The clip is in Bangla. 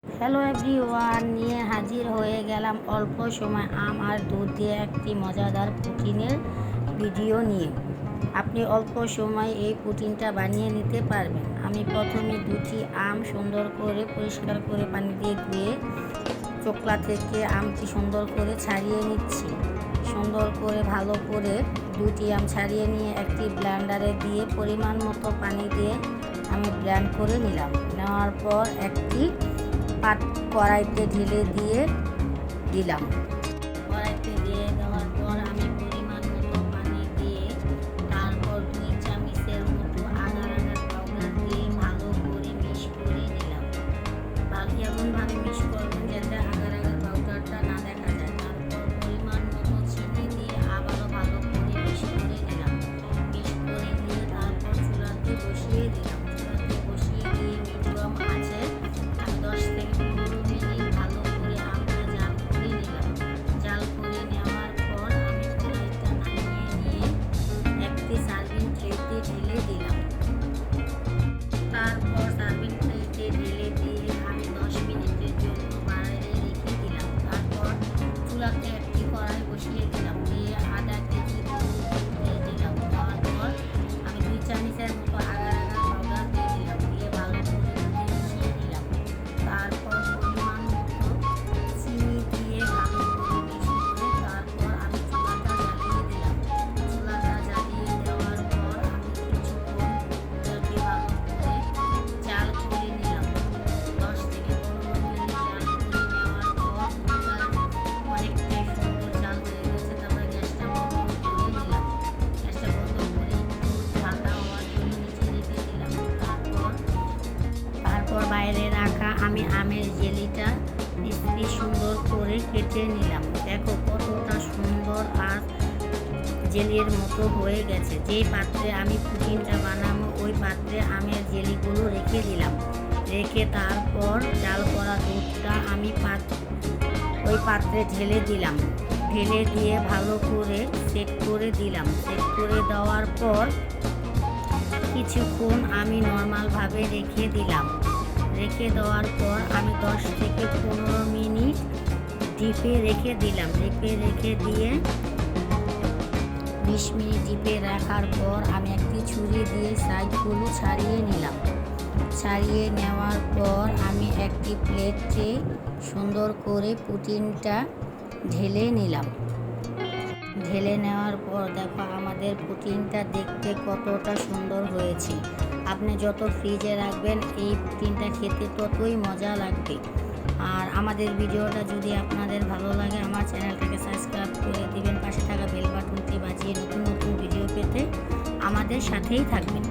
হ্যালো এভরিওয়ান, নিয়ে হাজির হয়ে গেলাম অল্প সময় আম আর দুধ দিয়ে একটি মজাদার পুডিংয়ের ভিডিও নিয়ে। আপনি অল্প সময় এই পুডিংটা বানিয়ে নিতে পারবেন। আমি প্রথমে দুটি আম সুন্দর করে পরিষ্কার করে পানি দিয়ে ধুয়ে চোকলা থেকে আমটি সুন্দর করে ছাড়িয়ে নিচ্ছি। সুন্দর করে ভালো করে দুটি আম ছাড়িয়ে নিয়ে একটি ব্লেন্ডারে দিয়ে পরিমাণ মতো পানি দিয়ে আমি ব্লেন্ড করে নিলাম। নেওয়ার পর একটি কড়াইতে ঢেলে দিয়ে দিলাম। কড়াইতে দিয়ে দেওয়ার পর আমি পরিমাণ মতো পানি দিয়ে তারপর 2 চামচের মতো আগার পাউডার দিয়ে ভালো করে মিক্স করে নিলাম। এমনভাবে মিক্স করবেন যাতে আগার পাউডারটা না দেখা যায়। তারপর পরিমাণ মতো চিনি দিয়ে আবারও ভালো করে মিক্স করে নিলাম। মিক্স করে নিয়ে তারপর চুলাতে বসিয়ে দিলাম। চুলাতে বসিয়ে দিয়ে মিডিয়াম আছে আমি 10 থেকে 15 মিনিট ভালো করে আমটা জাল করে নিলাম। জাল করে নেওয়ার পর আমি কড়াইটা নামিয়ে নিয়ে একটি সার্ভিং ট্রেতে ঢেলে দিলাম। তারপর সার্ভিং ট্রেতে ঢেলে দিয়ে আমি 10 মিনিটের জন্য বাইরে রেখে দিলাম। তারপর চুলাতে একটি কড়াই বসিয়ে দিলাম। দিয়ে আধা কেজি দুধ দিয়ে দিলাম। দেওয়ার পর আমি 2 চামচের মতো আগার পাউডার দিয়ে দিলাম। দিয়ে ভালো করে মিশিয়ে দিলাম। তারপর পরিমাণ মতো চিনি দিয়ে ভালো করে মিক্স করে তারপর আমি চুলাটা জ্বালিয়ে দিলাম। চুলাটা জ্বালিয়ে দেওয়ার পর আমি কিছুক্ষণ এটাকে ভালো করে জাল করে নিলাম। 10 থেকে 15 মিনিট জাল করে নেওয়ার পর অনেকটাই সুন্দর জাল হয়ে গেছে। তারপরে গ্যাসটা বন্ধ করে দিলাম। গ্যাসটা বন্ধ করে একটু ঠান্ডা হওয়ার জন্য নিচে রেখে দিলাম। তারপর বাইরে রাখা আমি আমের জেলিটা পিস সুন্দর করে কেটে নিলাম। দেখো কতটা সুন্দর আর জেলির মতো হয়ে গেছে। যেই পাত্রে আমি পুডিংটা বানাবো ওই পাত্রে আমের জেলিগুলো রেখে দিলাম। রেখে তারপর জাল করা দুধটা আমি ওই পাত্রে ঢেলে দিলাম। ঢেলে দিয়ে ভালো করে সেট করে দিলাম। সেট করে দেওয়ার পর কিছুক্ষণ আমি নর্মালভাবে রেখে দিলাম। রেখে দেওয়ার পর আমি 10 থেকে 15 মিনিট ডিপে রেখে দিলাম। ডিপে রেখে দিয়ে 20 মিনিট ডিপে রাখার পর আমি একটি ছুরি দিয়ে সাইডগুলো ছাড়িয়ে নিলাম। ছাড়িয়ে নেওয়ার পর আমি একটি প্লেটে সুন্দর করে পুডিংটা ঢেলে নিলাম। ঢেলে নেওয়ার পর দেখো আমাদের পুডিংটা দেখতে কতটা সুন্দর হয়েছে। আপনি যত ফ্রিজে রাখবেন এই পুডিংটা খেতে ততই মজা লাগবে। আর আমাদের ভিডিওটা যদি আপনাদের ভালো লাগে আমার চ্যানেলটাকে সাবস্ক্রাইব করে দিবেন। পাশে থাকা বেল বাটনটি বাজিয়ে নতুন নতুন ভিডিও পেতে আমাদের সাথেই থাকবেন।